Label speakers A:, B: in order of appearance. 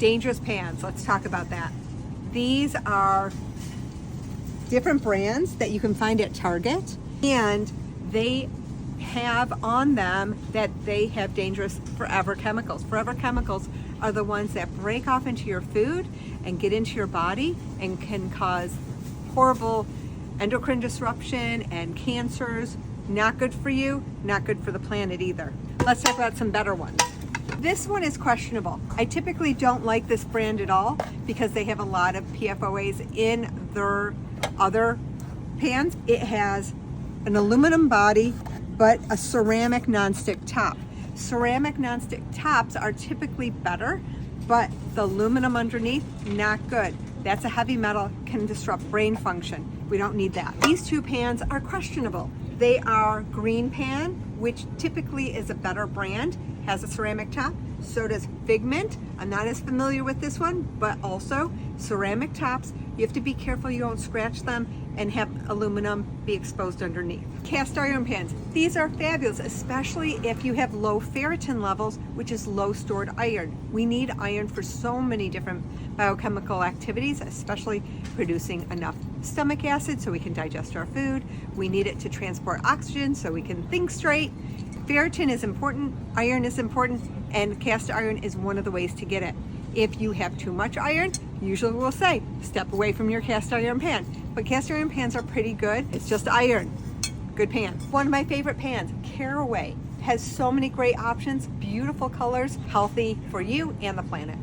A: Dangerous pans, let's talk about that. These are different brands that you can find at Target, and they have on them that they have dangerous forever chemicals. Forever chemicals are the ones that break off into your food and get into your body and can cause horrible endocrine disruption and cancers. Not good for you, not good for the planet either. Let's talk about some better ones. This one is questionable. I typically don't like this brand at all because they have a lot of PFOAs in their other pans. It has an aluminum body, but a ceramic nonstick top. Ceramic nonstick tops are typically better, but the aluminum underneath, not good. That's a heavy metal, can disrupt brain function. We don't need that. These two pans are questionable. They are Green Pan, which typically is a better brand, has a ceramic top. So does Figment. I'm not as familiar with this one, but also ceramic tops. You have to be careful you don't scratch them and have aluminum be exposed underneath. Cast iron pans. These are fabulous, especially if you have low ferritin levels, which is low stored iron. We need iron for so many different biochemical activities, especially producing enough stomach acid so we can digest our food. We need it to transport oxygen so we can think straight. Ferritin is important, iron is important, and cast iron is one of the ways to get it. If you have too much iron, usually we'll say, step away from your cast iron pan. But cast iron pans are pretty good. It's just iron. Good pan. One of my favorite pans, Caraway, has so many great options, beautiful colors, healthy for you and the planet.